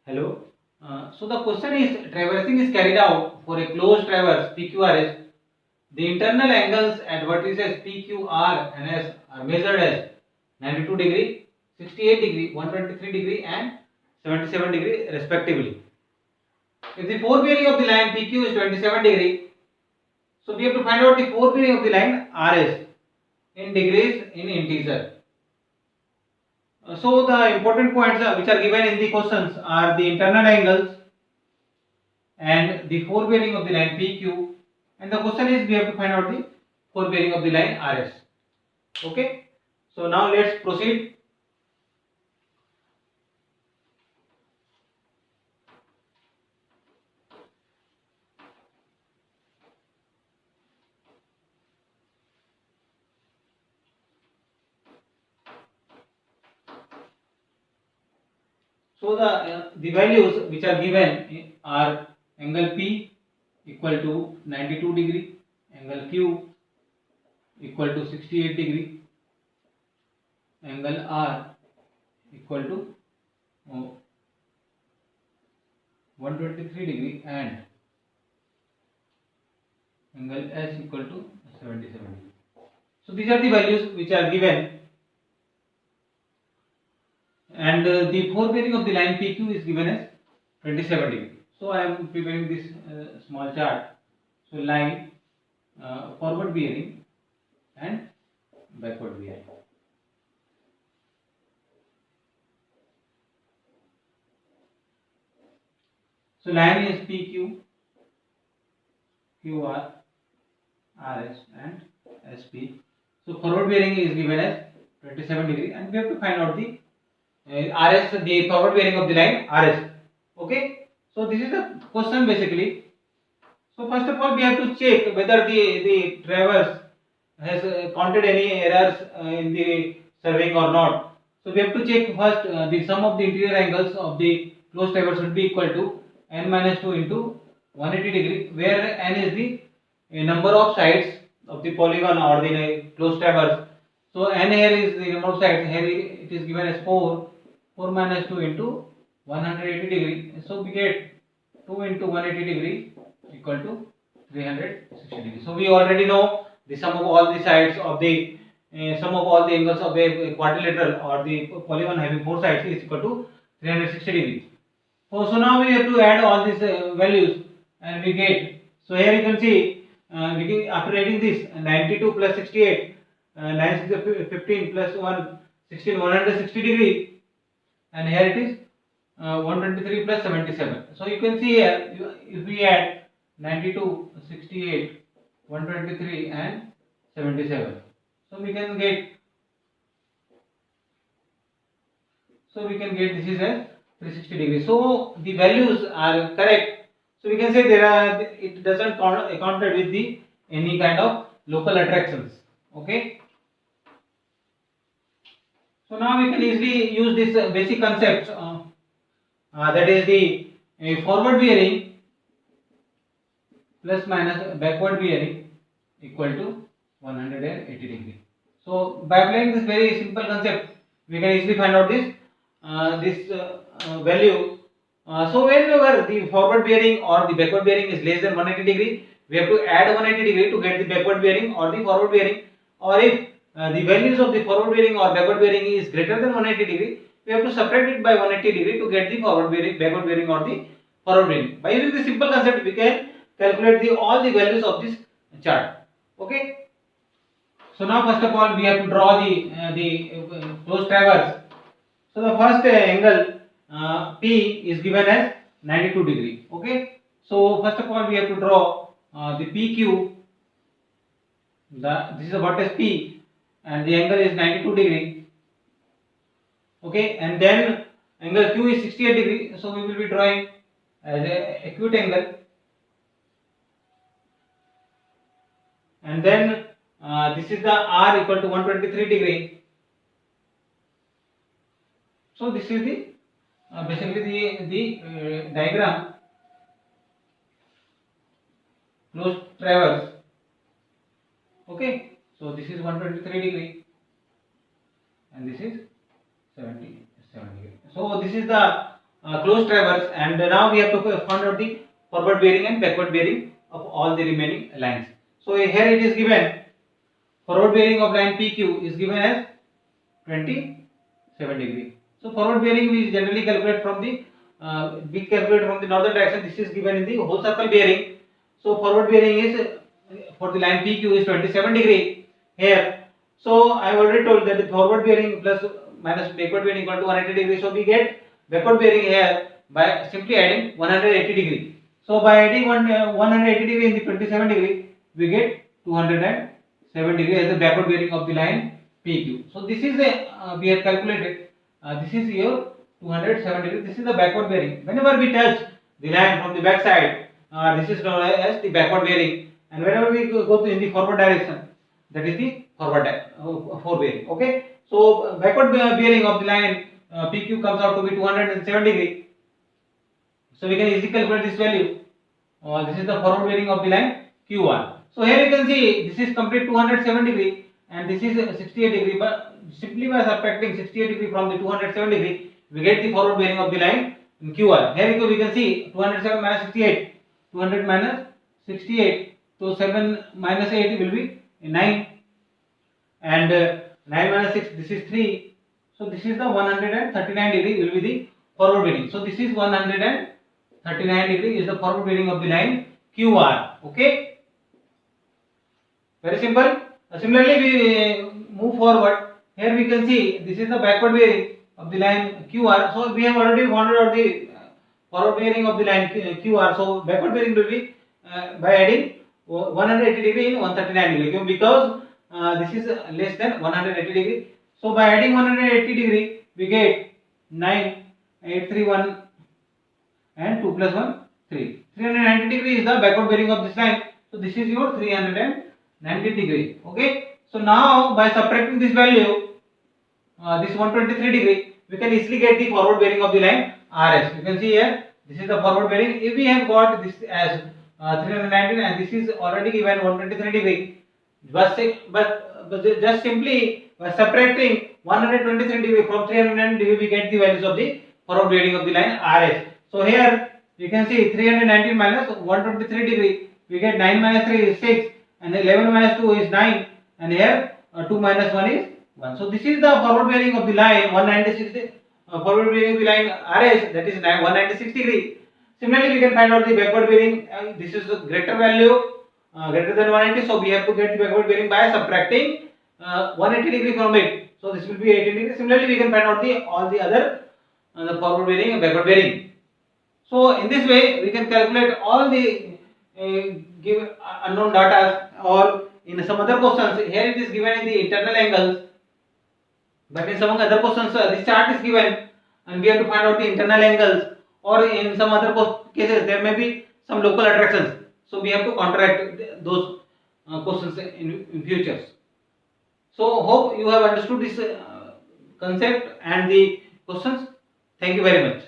Hello. So the question is, traversing is carried out for a closed traverse PQRS. The internal angles at vertices PQR and S are measured as 92 degree, 68 degree, 123 degree and 77 degree respectively. If the forebearing of the line PQ is 27 degree, so we have to find out the forebearing of the line RS in degrees in integer. So the important points which are given in the questions are the internal angles and the forebearing of the line PQ, and the question is we have to find out the forebearing of the line RS. Okay, so now let's proceed. So the values which are given are angle P equal to 92 degree, angle Q equal to 68 degree, angle R equal to 123 degree and angle S equal to 77 degree. So these are the values which are given, and the forebearing of the line PQ is given as 27 degree. So I am preparing this small chart. So line forward bearing and backward bearing. So line is PQ, QR, RS and SP. So forward bearing is given as 27 degree, and we have to find out the RS, the forward bearing of the line RS. Okay. So this is the question basically. So first of all, we have to check whether the traverse has counted any errors in the surveying or not. So we have to check first the sum of the interior angles of the closed traverse should be equal to n minus 2 into 180 degree, where n is the number of sides of the polygon or the closed traverse. So n here is the number of sides. Here it is given as 4. 4 minus 2 into 180 degree. So we get 2 into 180 degree equal to 360 degree. So we already know the sum of all the sides of the sum of all the angles of a quadrilateral or the polygon having 4 sides is equal to 360 degree. So now we have to add all these values and we get. So here you can see after adding this 92 plus 68, 15 plus 1, 16, 160 degree, and here it is 123 plus 77. So you can see here, if we add 92, 68, 123 and 77, so we can get this is as 360 degrees. So the values are correct. So we can say it doesn't accounted with the any kind of local attractions. Okay. So now we can easily use this basic concept, that is the forward bearing plus minus backward bearing equal to 180 degree. So by applying this very simple concept, we can easily find out this value. So whenever the forward bearing or the backward bearing is less than 180 degree, we have to add 180 degree to get the backward bearing or the forward bearing. Or if the values of the forward bearing or backward bearing is greater than 180 degree, we have to subtract it by 180 degree to get the forward bearing, backward bearing or the forward bearing. By using this simple concept, we can calculate all the values of this chart. Okay. So now first of all we have to draw the closed traverse. So the first angle P is given as 92 degree. Okay. So first of all we have to draw the PQ. This is the vertex P and the angle is 92 degree. Okay, and then angle Q is 68 degree. So we will be drawing as a acute angle. And then this is the R equal to 123 degree. So this is the basically the diagram closed traverse. Okay, so this is 123 degree and this is 77 degree. So this is the closed traverse, and now we have to find out the forward bearing and backward bearing of all the remaining lines. So here it is given forward bearing of line PQ is given as 27 degree. So forward bearing we generally calculate from the northern direction. This is given in the whole circle bearing. So forward bearing is for the line PQ is 27 degree here. So I have already told that the forward bearing plus minus backward bearing equal to 180 degree. So we get backward bearing here by simply adding 180 degree. So by adding 180 degree in the 27 degree, we get 207 degree as the backward bearing of the line PQ. So this is a we have calculated. This is your 207 degree. This is the backward bearing. Whenever we touch the line from the back side, this is known as the backward bearing. And whenever we go to in the forward direction, that is the forward bearing. Okay. So backward bearing of the line PQ comes out to be 207 degree. So we can easily calculate this value. This is the forward bearing of the line QR. So here you can see this is complete 207 degree and this is 68 degree. But simply by subtracting 68 degree from the 207 degree, we get the forward bearing of the line in QR. Here we can see 207 minus 68. 200 minus 68. So 7 minus 8 will be 9. And 9 minus 6, this is 3. So this is the 139 degree will be the forward bearing. So this is 139 degree is the forward bearing of the line QR. Okay. Very simple. Similarly, we move forward. Here we can see this is the backward bearing of the line QR. So we have already found out the forward bearing of the line QR. So backward bearing will be by adding 180 degree in 139 degree because this is less than 180 degree. So by adding 180 degree, we get 9, 8, 3, 1 and 2 plus 1, 3. 390 degree is the backward bearing of this line. So this is your 390 degree. Okay. So now by subtracting this value, this 123 degree, we can easily get the forward bearing of the line RS. You can see here, this is the forward bearing. If we have got this as 390 and this is already given 123 degree, but just simply by subtracting 123 degree from 390 degree, we get the values of the forward bearing of the line RS. So here you can see 319 minus 123 degree, we get 9 minus 3 is 6 and 11 minus 2 is 9 and here 2 minus 1 is 1. So this is the forward bearing of the line 196 forward bearing of the line RS, that is 196 degree. Similarly, we can find out the backward bearing. This is a greater value, greater than 180. So we have to get the backward bearing by subtracting 180 degree from it. So this will be 18 degree. Similarly, we can find out all the other the forward bearing and backward bearing. So in this way, we can calculate all the given unknown data, or in some other questions. Here it is given in the internal angles, but in some other questions this chart is given and we have to find out the internal angles. Or in some other cases there may be some local attractions, so we have to counteract those questions in futures. So hope you have understood this concept and the questions. Thank you very much.